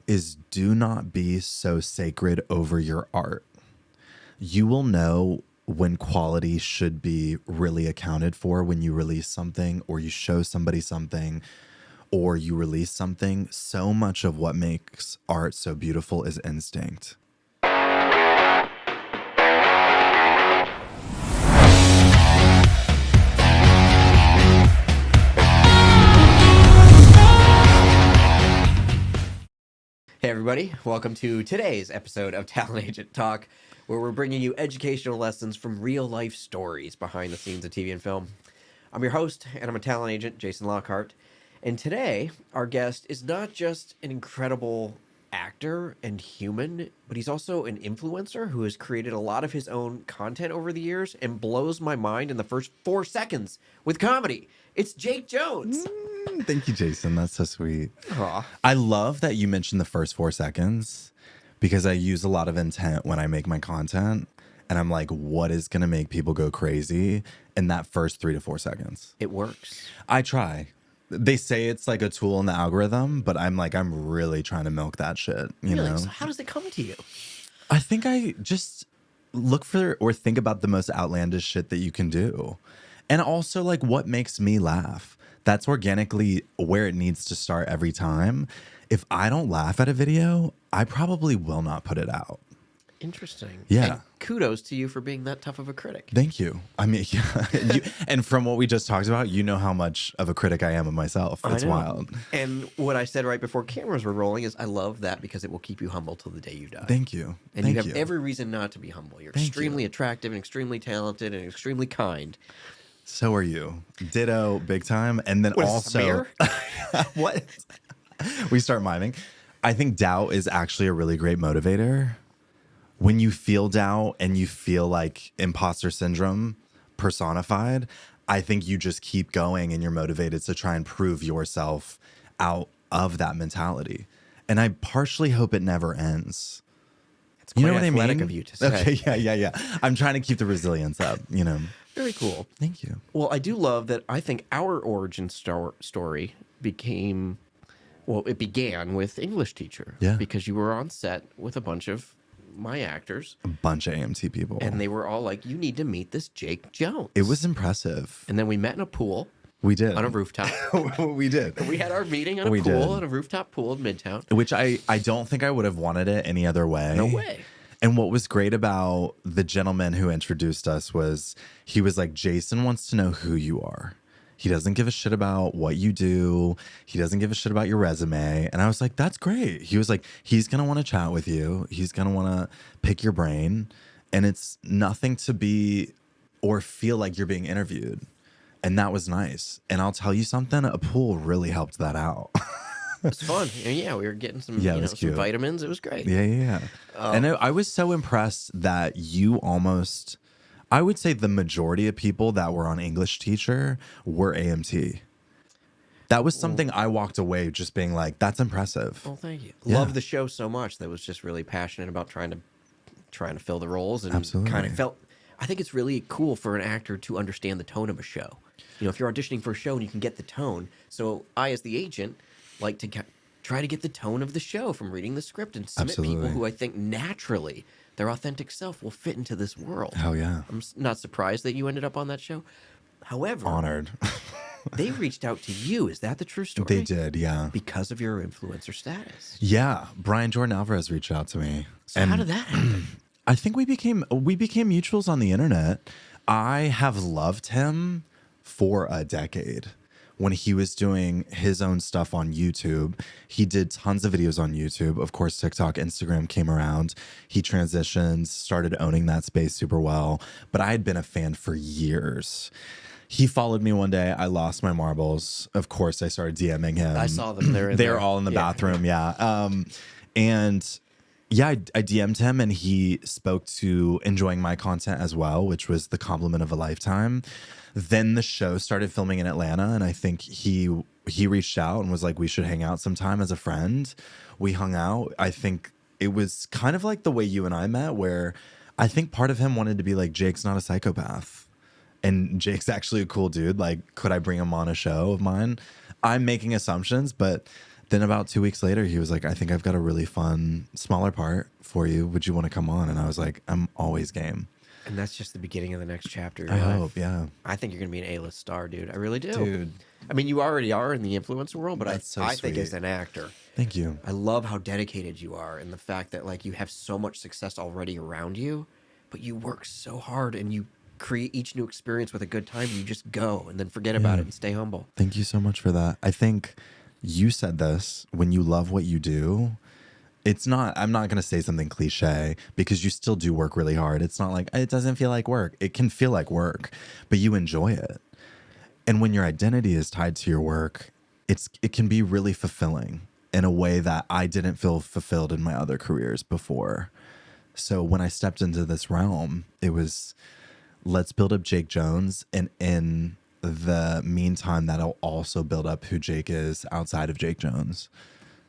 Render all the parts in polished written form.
is do not be so sacred over your art. You will know when quality should be really accounted for when you release something or you show somebody something or you release something. So much of what makes art so beautiful is instinct. Hey everybody, welcome to today's episode of Talent Agent Talk, where we're bringing you educational lessons from real-life stories behind the scenes of TV and film. I'm your host, and I'm a talent agent, Jason Lockhart. And today, our guest is not just an incredible actor and human, but he's also an influencer who has created a lot of his own content over the years and blows my mind in the first 4 seconds with comedy. It's Jake Jonez. Thank you, Jason. That's so sweet. Aw. I love that you mentioned the first 4 seconds because I use a lot of intent when I make my content. And I'm like, what is going to make people go crazy in that first 3 to 4 seconds? It works. I try. They say it's like a tool in the algorithm, but I'm like, I'm really trying to milk that shit, you know? So how does it come to you? I think I just look for or think about the most outlandish shit that you can do. And also like what makes me laugh. That's organically where it needs to start every time. If I don't laugh at a video, I probably will not put it out. Interesting. Yeah. And kudos to you for being that tough of a critic. Thank you. I mean, yeah. And from what we just talked about, you know how much of a critic I am of myself. It's wild. And what I said right before cameras were rolling is I love that because it will keep you humble till the day you die. Thank you. And you have every reason not to be humble. You're extremely attractive and extremely talented and extremely kind. So are you. Ditto, big time. And then What is also, what? We start miming. I think doubt is actually a really great motivator. When you feel doubt and you feel like imposter syndrome personified, I think you just keep going and you're motivated to try and prove yourself out of that mentality. And I partially hope it never ends. It's quite You know what I athletic mean? of you to say. Okay, yeah. I'm trying to keep the resilience up, you know. Very cool. Thank you. Well, I do love that I think our origin story became, well, it began with English teacher. Yeah. Because you were on set with a bunch of my actors. A bunch of AMT people. And they were all like, you need to meet this Jake Jonez. It was impressive. And then we met in a pool. We did. On a rooftop. We did. We had our meeting on a pool, on a rooftop pool in Midtown. Which I don't think I would have wanted it any other way. No way. And what was great about the gentleman who introduced us was he was like, Jason wants to know who you are. He doesn't give a shit about what you do. He doesn't give a shit about your resume. And I was like, that's great. He was like, he's going to want to chat with you. He's going to want to pick your brain. And it's nothing to be or feel like you're being interviewed. And that was nice. And I'll tell you something, a pool really helped that out. It was fun. And yeah, we were getting some, some vitamins. It was great. Yeah. And I was so impressed that you almost, I would say the majority of people that were on English teacher were AMT. That was something I walked away just being like, that's impressive. Oh, thank you. Yeah. Loved the show so much that was just really passionate about trying to fill the roles and Absolutely. kind of felt. I think it's really cool for an actor to understand the tone of a show. You know, if you're auditioning for a show and you can get the tone. So I, as the agent, like to try to get the tone of the show from reading the script and submit people who I think naturally their authentic self will fit into this world. Hell yeah. I'm not surprised that you ended up on that show. However, Honored. they reached out to you. Is that the true story? They did, yeah. Because of your influencer status. Yeah. Brian Jordan Alvarez reached out to me. So how did that happen? I think we became mutuals on the internet. I have loved him for a decade. When he was doing his own stuff on YouTube, he did tons of videos on YouTube. Of course, TikTok, Instagram came around. He transitioned, started owning that space super well. But I had been a fan for years. He followed me one day. I lost my marbles. Of course, I started DMing him. I saw them. They're all in the bathroom. Yeah. And yeah, I DM'd him and he spoke to enjoying my content as well, which was the compliment of a lifetime. Then the show started filming in Atlanta, and I think he reached out and was like, we should hang out sometime as a friend. We hung out. I think it was kind of like the way you and I met, where I think part of him wanted to be like, Jake's not a psychopath. And Jake's actually a cool dude. Like, could I bring him on a show of mine? I'm making assumptions, but Then about 2 weeks later, he was like, I think I've got a really fun, smaller part for you. Would you want to come on? And I was like, I'm always game. And that's just the beginning of the next chapter of I your life. hope, yeah. I think you're going to be an A-list star, dude. I really do. Dude. I mean, you already are in the influencer world, but That's so I think sweet. as an actor, Thank you. I love how dedicated you are and the fact that like you have so much success already around you, but you work so hard and you create each new experience with a good time. You just go and then forget about it and stay humble. Thank you so much for that. I think you said this, when you love what you do, I'm not going to say something cliche because you still do work really hard. It's not like it doesn't feel like work. It can feel like work, but you enjoy it. And when your identity is tied to your work, it can be really fulfilling in a way that I didn't feel fulfilled in my other careers before. So when I stepped into this realm, it was, let's build up Jake Jonez, and in the meantime, that'll also build up who Jake is outside of Jake Jonez.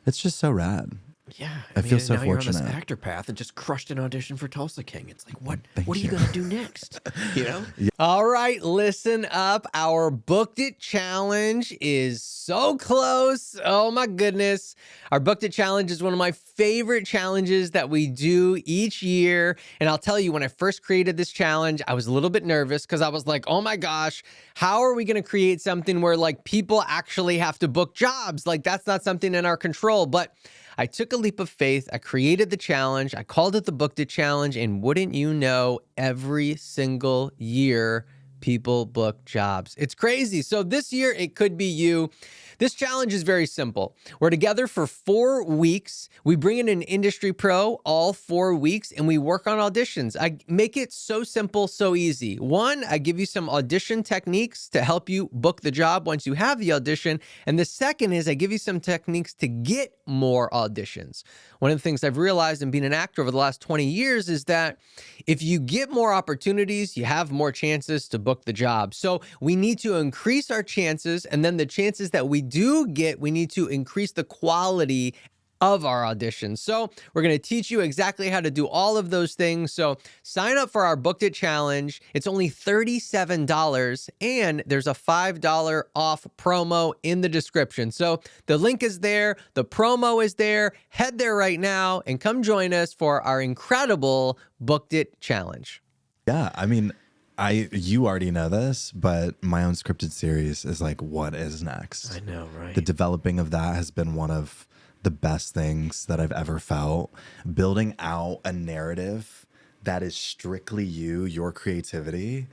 It's just so rad. Yeah, I feel so now you're on fortunate. this actor path and just crushed an audition for Tulsa King. It's like, what are you you. gonna do next? You know? All right, listen up. Our Booked It Challenge is so close. Oh my goodness. Our Booked It Challenge is one of my favorite challenges that we do each year. And I'll tell you, when I first created this challenge, I was a little bit nervous because I was like, oh my gosh, how are we going to create something where like people actually have to book jobs? Like that's not something in our control. But I took a leap of faith. I created the challenge. I called it the Booked It Challenge. And wouldn't you know, every single year, people book jobs. It's crazy. So this year, it could be you. This challenge is very simple. We're together for 4 weeks. We bring in an industry pro all 4 weeks, and we work on auditions. I make it so simple, so easy. One, I give you some audition techniques to help you book the job once you have the audition. And the second is I give you some techniques to get more auditions. One of the things I've realized in being an actor over the last 20 years is that if you get more opportunities, you have more chances to book the job. So we need to increase our chances, and then the chances that we do get, we need to increase the quality of our auditions. So we're going to teach you exactly how to do all of those things. So sign up for our Booked It Challenge. It's only $37, and there's a $5 off promo in the description. So the link is there. The promo is there. Head there right now and come join us for our incredible Booked It Challenge. Yeah, I mean, you already know this, but my own scripted series is like, what is next? I know, right? The developing of that has been one of the best things that I've ever felt. Building out a narrative that is strictly you, your creativity,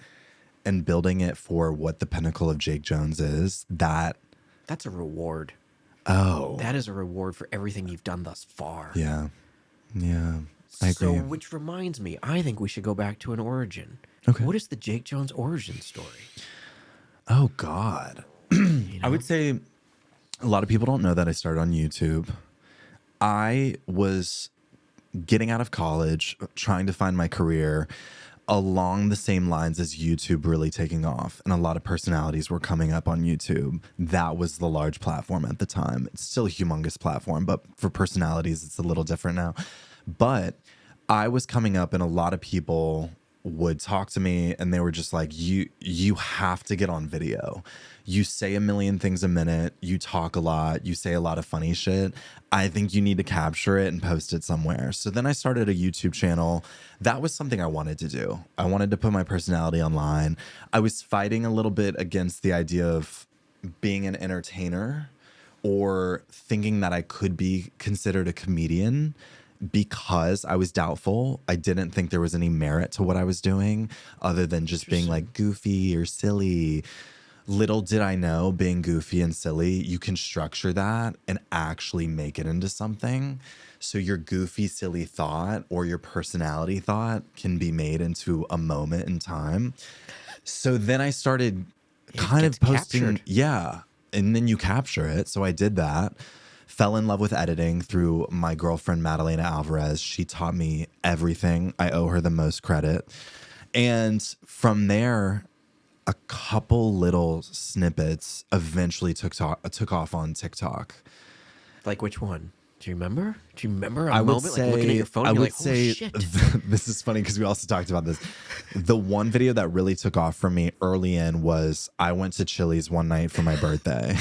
and building it for what the pinnacle of Jake Jonez is, That's a reward. oh, That is a reward for everything you've done thus far. yeah, I agree. So, which reminds me, I think we should go back to an origin. Okay. What is the Jake Jonez origin story? Oh God, I would say a lot of people don't know that I started on YouTube. I was getting out of college, trying to find my career along the same lines as YouTube really taking off. And a lot of personalities were coming up on YouTube. That was the large platform at the time. It's still a humongous platform, but for personalities, it's a little different now. But I was coming up, and a lot of people would talk to me, and they were just like, you have to get on video. You say a million things a minute. You talk a lot. You say a lot of funny shit. I think you need to capture it and post it somewhere. So then I started a YouTube channel. That was something I wanted to do. I wanted to put my personality online. I was fighting a little bit against the idea of being an entertainer or thinking that I could be considered a comedian, because I was doubtful. I didn't think there was any merit to what I was doing other than just being like goofy or silly. Little did I know, being goofy and silly, you can structure that and actually make it into something. So your goofy, silly thought or your personality thought can be made into a moment in time. So then I started kind of posting. Captured. Yeah. And then you capture it. So I did that. Fell in love with editing through my girlfriend, Madalena Alvarez. She taught me everything. I owe her the most credit. And from there, a couple little snippets eventually took off on TikTok. Like which one? Do you remember? Do you remember a I would moment say, like looking at your phone? I And you're would like, oh, say shit. this is funny because we also talked about this. The one video that really took off for me early in was I went to Chili's one night for my birthday.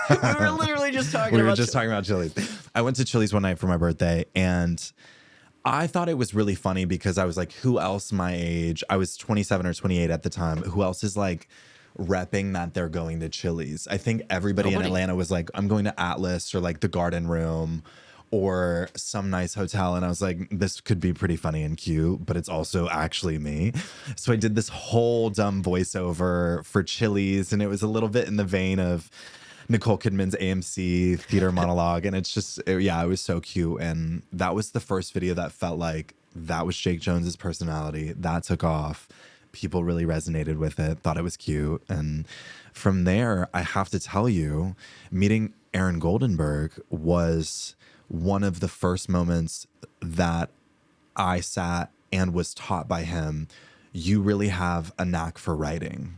We were literally just talking We about were just talking about Chili's. I went to Chili's one night for my birthday, and I thought it was really funny because I was like, who else my age? I was 27 or 28 at the time. Who else is like repping that they're going to Chili's? I think everybody in Nobody. Atlanta was like, I'm going to Atlas or like the Garden Room or some nice hotel. And I was like, this could be pretty funny and cute, but it's also actually me. So I did this whole dumb voiceover for Chili's, and it was a little bit in the vein of Nicole Kidman's AMC theater monologue. And it's just, it was so cute. And that was the first video that felt like that was Jake Jonez's personality. That took off. People really resonated with it, thought it was cute. And from there, I have to tell you, meeting Aaron Goldenberg was one of the first moments that I sat and was taught by him, you really have a knack for writing.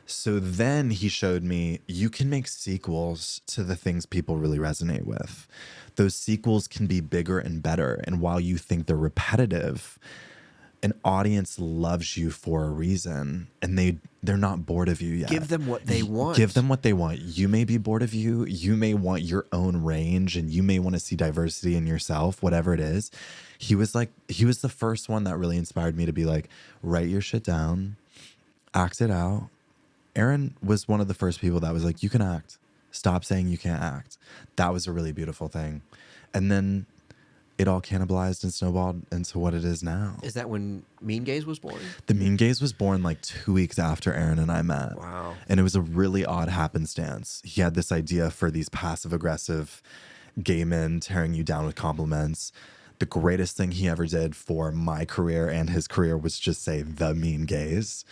So then he showed me you can make sequels to the things people really resonate with. Those sequels can be bigger and better. And while you think they're repetitive, an audience loves you for a reason, and they're not bored of you yet. Give them what they want. Give them what they want. You may be bored of you. You may want your own range, and you may want to see diversity in yourself, whatever it is. He was the first one that really inspired me to be like, write your shit down, act it out. Aaron was one of the first people that was like, you can act. Stop saying you can't act. That was a really beautiful thing. And then it all cannibalized and snowballed into what it is now. Is that when Mean Gaze was born? The Mean Gaze was born like 2 weeks after Aaron and I met. Wow. And it was a really odd happenstance. He had this idea for these passive aggressive gay men tearing you down with compliments. The greatest thing he ever did for my career and his career was just say the Mean Gaze.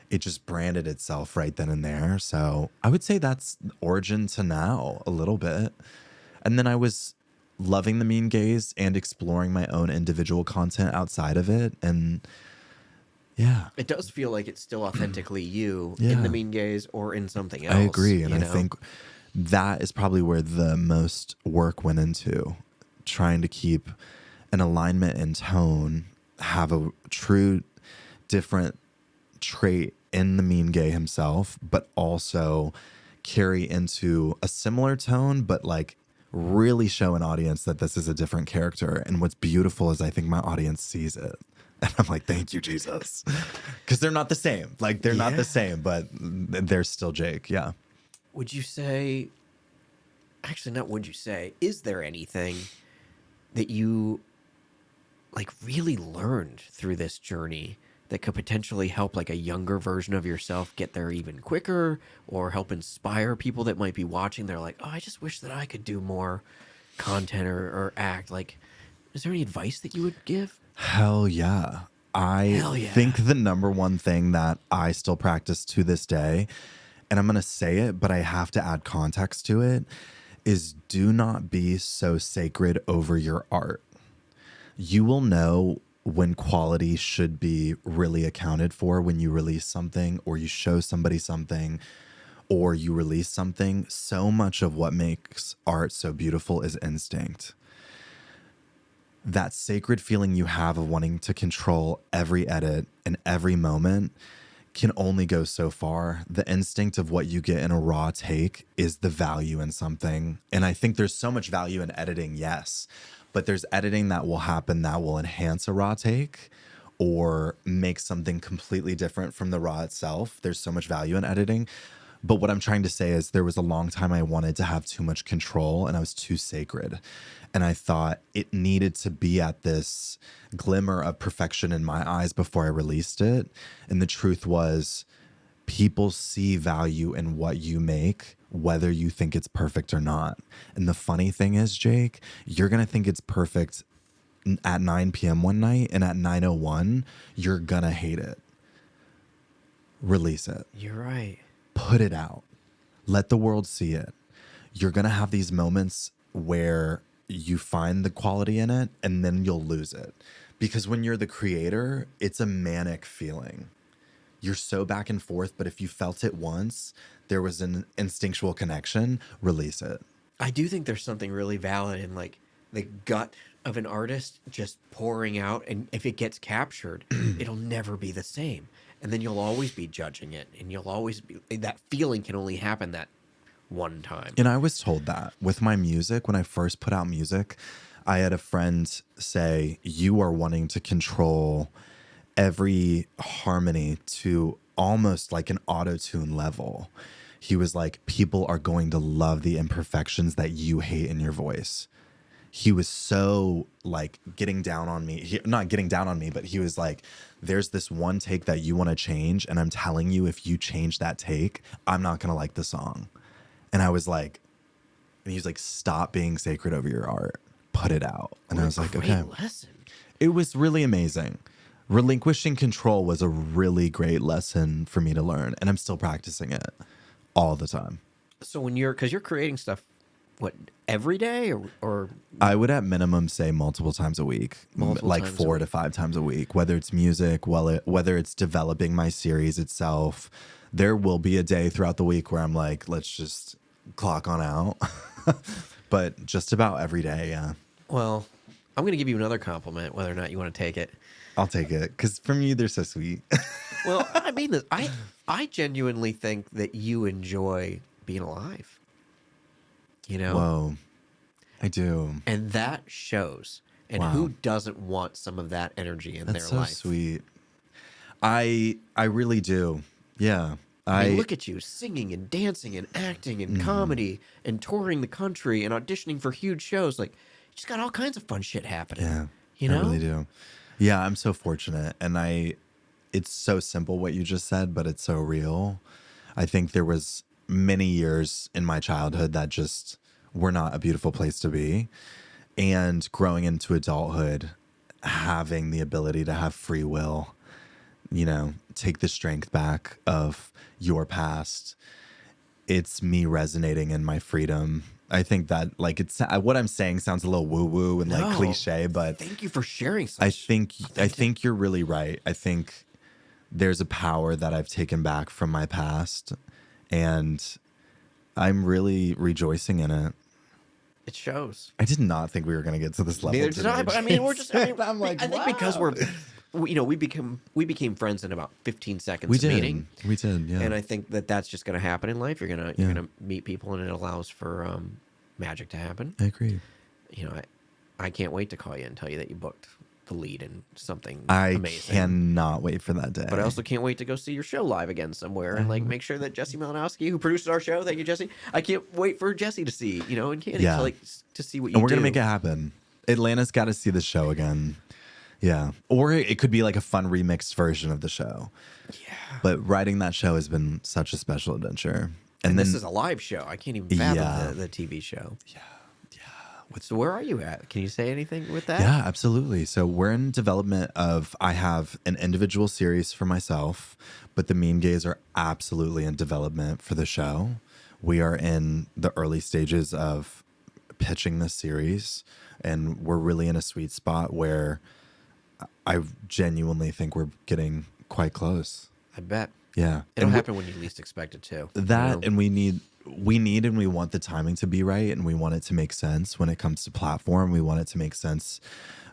It just branded itself right then and there. So I would say that's origin to now a little bit. And then I was loving the Mean Gaze and exploring my own individual content outside of it. And yeah, It does feel like it's still authentically you Yeah. in the Mean Gaze or in something else. I agree. And you I know? think that is probably where the most work went into, trying to keep an alignment in tone, have a true different trait in the Mean Gay himself, but also carry into a similar tone, but like really show an audience that this is a different character. And what's beautiful is I think my audience sees it. And I'm like, thank you, Jesus. Because they're not the same. Like, they're not Yeah. the same, but they're still Jake. Yeah. Would you say, actually, not would you say, is there anything that you like really learned through this journey that could potentially help like a younger version of yourself get there even quicker, or help inspire people that might be watching? They're like, oh, I just wish that I could do more content or act. Like, is there any advice that you would give? Hell yeah. Hell yeah. think the number one thing that I still practice to this day, and I'm going to say it, but I have to add context to it, is do not be so sacred over your art. You will know when quality should be really accounted for when you release something, or you show somebody something, or you release something. So much of what makes art so beautiful is instinct. That sacred feeling you have of wanting to control every edit and every moment can only go so far. The instinct of what you get in a raw take is the value in something. And I think there's so much value in editing, yes, but there's editing that will happen that will enhance a raw take or make something completely different from the raw itself. There's so much value in editing. But what I'm trying to say is there was a long time I wanted to have too much control and I was too sacred. And I thought it needed to be at this glimmer of perfection in my eyes before I released it. And the truth was, people see value in what you make, whether you think it's perfect or not. And the funny thing is, Jake, you're going to think it's perfect at 9 p.m. one night, and at 9:01, you're going to hate it. Release it. You're right. Put it out. Let the world see it. You're going to have these moments where you find the quality in it, and then you'll lose it. Because when you're the creator, it's a manic feeling. You're so back and forth, but if you felt it once, there was an instinctual connection, release it. I do think there's something really valid in like the gut of an artist just pouring out, and if it gets captured, it'll never be the same. And then you'll always be judging it, and you'll always be, that feeling can only happen that one time. And I was told that with my music, when I first put out music, I had a friend say, you are wanting to control every harmony to almost like an auto-tune level. He was like, people are going to love the imperfections that you hate in your voice. He was so like getting down on me. Not getting down on me, but he was like, there's this one take that you want to change. And I'm telling you, if you change that take, I'm not going to like the song. And I was like, and he was like, stop being sacred over your art. Put it out. And I was like, Great okay. lesson. It was really amazing. Relinquishing control was a really great lesson for me to learn. And I'm still practicing it all the time. So when because you're creating stuff, what, every day or I would at minimum say multiple times a week, like times a 4 week. to 5 times a week, whether it's music, whether it's developing my series itself. There will be a day throughout the week where I'm like, let's just clock on out. But just about every day, yeah. Well, I'm going to give you another compliment, whether or not you want to take it. I'll take it because from you, they're so sweet. Well, I mean this. I genuinely think that you enjoy being alive. You know? Whoa, I do. And that shows. And Wow. who doesn't want some of that energy in That's their so life? sweet. I really do. Yeah. I mean, look at you singing and dancing and acting and comedy and touring the country and auditioning for huge shows. Like, you just got all kinds of fun shit happening. Yeah, You know? I really do. Yeah, I'm so fortunate. And it's so simple what you just said, but it's so real. I think there was many years in my childhood that just were not a beautiful place to be. And growing into adulthood, having the ability to have free will, take the strength back of your past. It's me resonating in my freedom. I think that like what I'm saying sounds a little woo woo and like No. cliche, but Thank you for sharing such I think you're really right. I think there's a power that I've taken back from my past, and I'm really rejoicing in it. It shows. I did not think we were going to get to this level. Neither did I, today, but I mean, we're just. I mean, Jason. I'm like, I think because wow. we became friends in about 15 seconds We of did. meeting, We did. Yeah. and I think that that's just going to happen in life. You're gonna meet people, and it allows for magic to happen. I agree. You know, I can't wait to call you and tell you that you booked the lead in something I amazing. cannot wait for that day. But I also can't wait to go see your show live again somewhere and like make sure that Jesse Malinowski, who produces our show, thank you, Jesse. I can't wait for Jesse to see, and Candy to see what you do. And we're gonna make it happen. Atlanta's got to see the show again. Yeah, or it could be like a fun remixed version of the show. Yeah. But writing that show has been such a special adventure. And then this is a live show. I can't even fathom Yeah. the TV show. yeah. So where are you at? Can you say anything with that? Yeah, absolutely. So we're in development of, I have an individual series for myself, but the Mean Gays are absolutely in development for the show. We are in the early stages of pitching this series, and we're really in a sweet spot where I genuinely think we're getting quite close. I bet. Yeah. It'll And happen when you least expect it to. that, you know? and we need and we want the timing to be right, and we want it to make sense when it comes to platform. We want it to make sense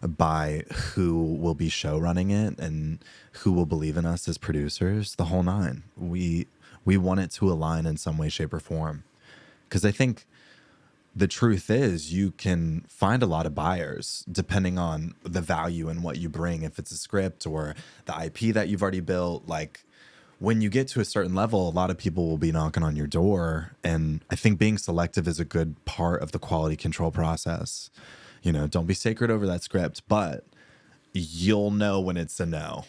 by who will be show running it and who will believe in us as producers, the whole nine. We want it to align in some way, shape, or form, because I think the truth is you can find a lot of buyers depending on the value and what you bring. If it's a script or the IP that you've already built, like when you get to a certain level, a lot of people will be knocking on your door. And I think being selective is a good part of the quality control process. Don't be sacred over that script, but you'll know when it's a no.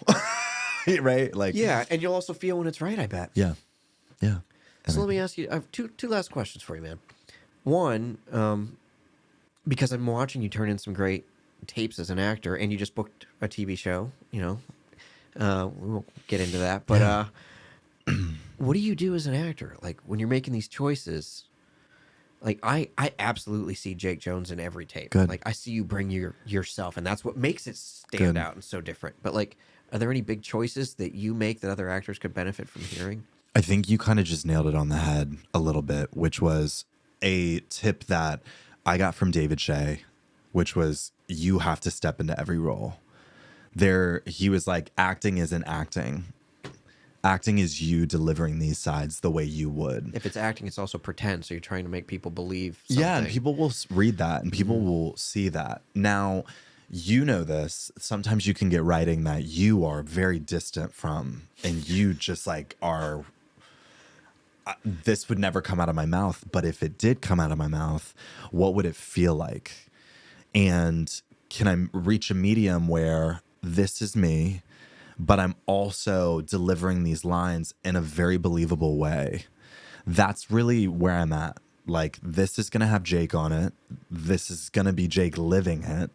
Right? Like, Yeah, and you'll also feel when it's right, I bet. yeah. Yeah. So let me ask you, I have two last questions for you, man. One, because I'm watching you turn in some great tapes as an actor, and you just booked a TV show, we won't get into that, but what do you do as an actor? Like when you're making these choices, like I absolutely see Jake Jonez in every tape. Good. Like I see you bring yourself, and that's what makes it stand Good. out and so different. But like, are there any big choices that you make that other actors could benefit from hearing? I think you kind of just nailed it on the head a little bit, which was a tip that I got from David Shea, which was you have to step into every role. He was like, acting isn't acting. Acting is you delivering these sides the way you would. If it's acting, it's also pretend. So you're trying to make people believe something. Yeah, and people will read that and people will see that. Now, you know this. Sometimes you can get writing that you are very distant from, and you just like are. This would never come out of my mouth, but if it did come out of my mouth, what would it feel like? And can I reach a medium where this is me, but I'm also delivering these lines in a very believable way? That's really where I'm at. Like, this is going to have Jake on it. This is going to be Jake living it.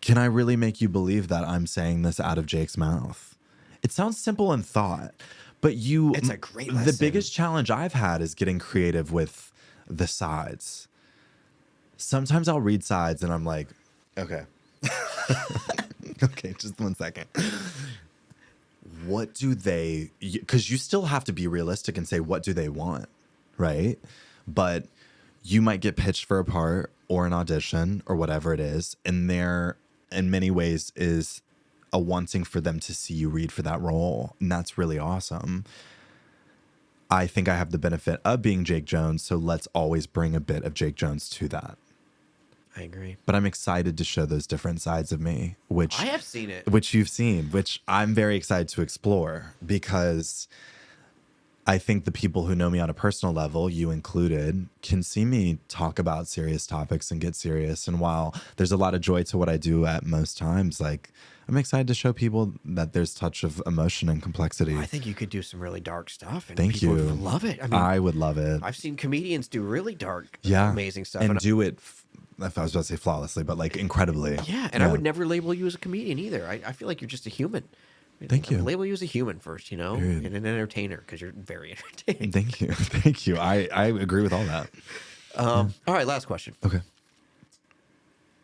Can I really make you believe that I'm saying this out of Jake's mouth? It sounds simple in thought, but It's a great lesson. The biggest challenge I've had is getting creative with the sides. Sometimes I'll read sides and I'm like, okay. Okay, just 1 second. What do they, because you still have to be realistic and say, what do they want? Right? But you might get pitched for a part or an audition or whatever it is. And there, in many ways, is a wanting for them to see you read for that role. And that's really awesome. I think I have the benefit of being Jake Jonez. So let's always bring a bit of Jake Jonez to that. I agree. But I'm excited to show those different sides of me, which I have seen it. which you've seen, which I'm very excited to explore, because I think the people who know me on a personal level, you included, can see me talk about serious topics and get serious. And while there's a lot of joy to what I do at most times, like, I'm excited to show people that there's touch of emotion and complexity. I think you could do some really dark stuff, and Thank people you. would love it. I mean, I would love it. I've seen comedians do really dark, Yeah. amazing stuff. And do it, if I was about to say flawlessly, but like incredibly. Yeah, and I would never label you as a comedian either. I feel like you're just a human. Thank you. Label you as a human first, and an entertainer, because you're very entertaining. Thank you. Thank you. I agree with all that. All right, last question. Okay.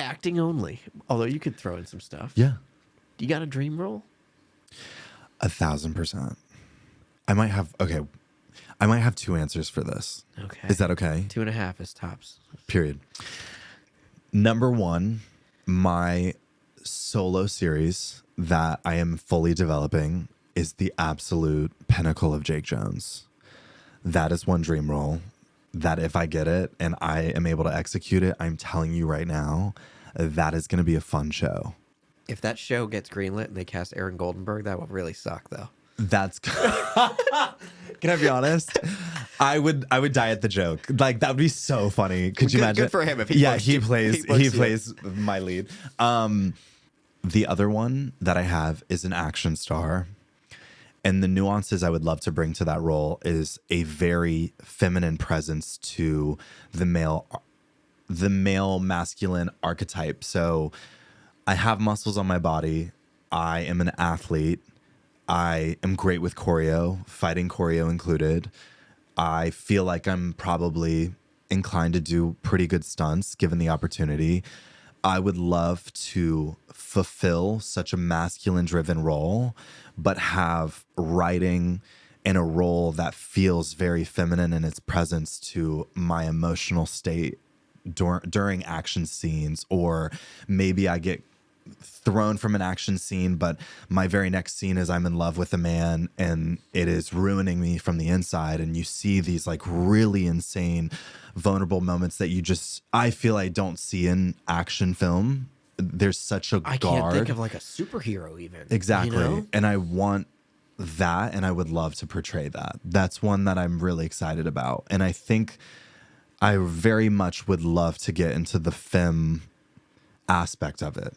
Acting only, although you could throw in some stuff. Yeah. You got a dream role? 1,000%. I might have 2 answers for this. Okay. Is that okay? 2.5 is tops. Period. Number 1, my solo series that I am fully developing is the absolute pinnacle of Jake Jonez. That is one dream role that if I get it and I am able to execute it, I'm telling you right now, that is going to be a fun show. If that show gets greenlit and they cast Aaron Goldenberg, that will really suck, though. That's can I be honest? I would die at the joke. Like, that would be so funny. Could you imagine? Good for him if he plays my lead. The other one that I have is an action star. And the nuances I would love to bring to that role is a very feminine presence to the male masculine archetype. So I have muscles on my body. I am an athlete. I am great with choreo, fighting choreo included. I feel like I'm probably inclined to do pretty good stunts given the opportunity. I would love to fulfill such a masculine driven role, but have writing in a role that feels very feminine in its presence to my emotional state during action scenes. Or maybe I get thrown from an action scene, but my very next scene is I'm in love with a man and it is ruining me from the inside. And you see these like really insane, vulnerable moments that I feel I don't see in action film. There's such a I guard. can't think of like a superhero even. Exactly. You know? And I want that, and I would love to portray that. That's one that I'm really excited about. And I think I very much would love to get into the femme aspect of it.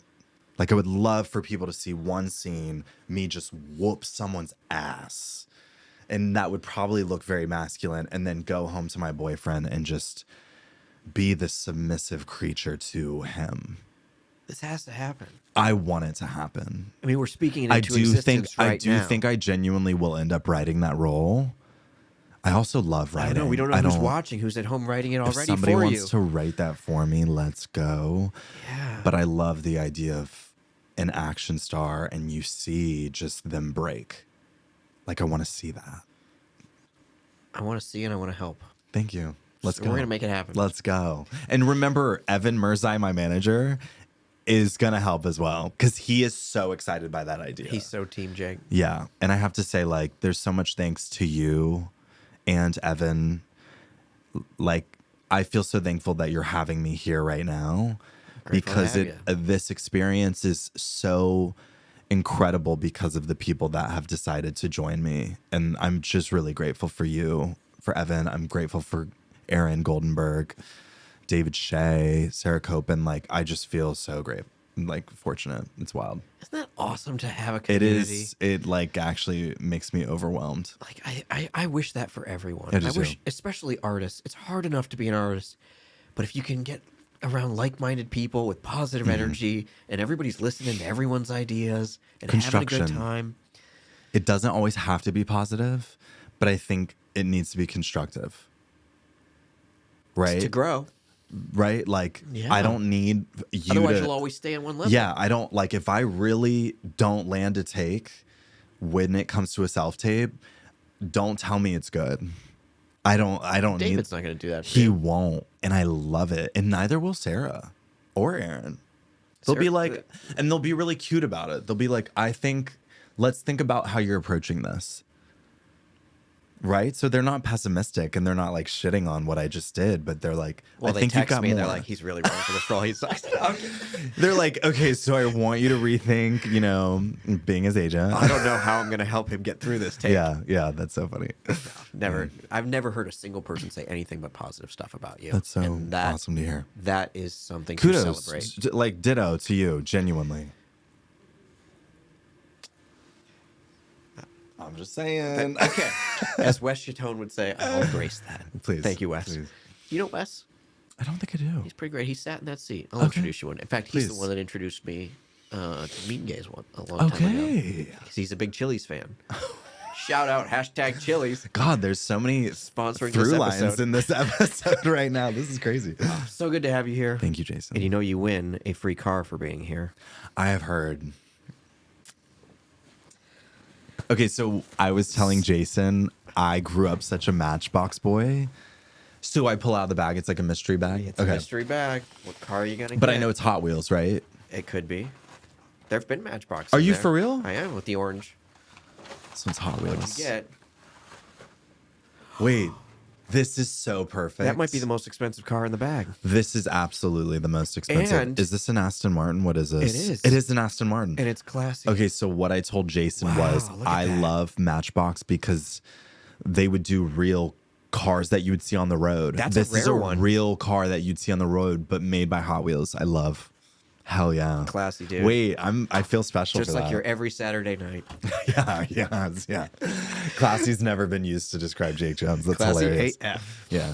Like, I would love for people to see one scene, me just whoop someone's ass. And that would probably look very masculine, and then go home to my boyfriend and just be the submissive creature to him. This has to happen. I want it to happen. I mean, we're speaking it into existence right now. I do think I genuinely will end up writing that role. I also love writing. I don't know. We don't know who's watching, who's at home writing it already for you. If somebody wants to write that for me, let's go. Yeah. But I love the idea of an action star and you see just them break. Like, I want to see that. I want to see and I want to help. Thank you. Let's go. We're going to make it happen. Let's go. And remember, Evan Mirzai, my manager, is gonna help as well because he is so excited by that idea. He's so team Jake. Yeah. And I have to say, like, there's so much thanks to you and Evan. Like, I feel so thankful that you're having me here right now Grateful to because have this experience is so incredible because of the people that have decided to join me. And I'm just really grateful for you, for Evan. I'm grateful for Aaron Goldenberg, David Shea, Sarah Copen. Like, I just feel so great, like, fortunate. It's wild. Isn't that awesome to have a It community? is. It like actually makes me overwhelmed. Like I wish that for everyone. I do I wish, too. especially artists. It's hard enough to be an artist, but if you can get around like-minded people with positive Mm-hmm. energy and everybody's listening to everyone's ideas and having a good Construction. time, It doesn't always have to be positive, but I think it needs to be constructive. Right? to grow. Right? Like, Yeah. I don't need you Otherwise, to. you'll always stay on one level. Yeah, I don't like if I really don't land a take when it comes to a self tape, don't tell me it's good. I don't David's need not going to do that. For he you. won't. And I love it. And neither will Sarah or Aaron. They'll be Sarah- like, and they'll be really cute about it. They'll be like, let's think about how you're approaching this. Right? So they're not pessimistic and they're not like shitting on what I just did, but they're like, Well, I they think you text got me. more. They're like, he's really wrong for this role. He sucks. They're like, okay, so I want you to rethink, being his agent. I don't know how I'm going to help him get through this tape. Yeah, that's so funny. Never. I've never heard a single person say anything but positive stuff about you. That's so And that, awesome to hear. That is something to Kudos, celebrate. like ditto to you, genuinely. I'm just saying. Okay. As Wes Chatone would say, I'll embrace that. Please. Thank you, Wes. Please. You know Wes? I don't think I do. He's pretty great. He sat in that seat. I'll Okay. introduce you one. In fact, he's Please. the one that introduced me to Meet and Gaze a long time ago. Okay. Because he's a big Chili's fan. Shout out, hashtag Chili's. God, there's so many Sponsoring through this lines episode. in this episode right now. This is crazy. So good to have you here. Thank you, Jason. And you know you win a free car for being here. I have heard. Okay, so I was telling Jason I grew up such a Matchbox boy. So I pull out of the bag. It's like a mystery bag. It's a mystery bag. What car are you going to get? But I know it's Hot Wheels, right? It could be. There have been Matchboxes. Are you there. for real? I am with the orange. This one's Hot What'd Wheels. you get? Wait, this is so perfect. That might be the most expensive car in the bag. This is absolutely the most expensive. And- is this an Aston Martin? What is this? It is. It is an Aston Martin. And it's classy. Okay, so what I told Jason Wow, was look at I that. love Matchbox because they would do real cars that you would see on the road. That's a this is a rare one. real car that you'd see on the road, but made by Hot Wheels. I love. Hell yeah. Classy, dude. Wait, I feel special Just for like that. your every Saturday night. yeah. Classy's never been used to describe Jake Jonez. That's Classy hilarious. AF. Yeah.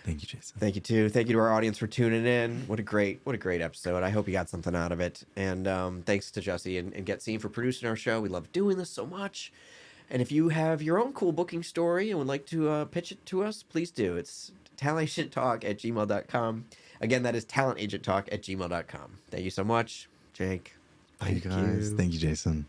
Thank you, Jason. Thank you too. Thank you to our audience for tuning in. What a great episode. I hope you got something out of it. And thanks to Jesse and Get Seen for producing our show. We love doing this so much. And if you have your own cool booking story and would like to pitch it to us, please do. It's talentagenttalk@gmail.com. Again, that is talentagenttalk@gmail.com. Thank you so much, Jake. Bye, you guys. Thank you, Jason.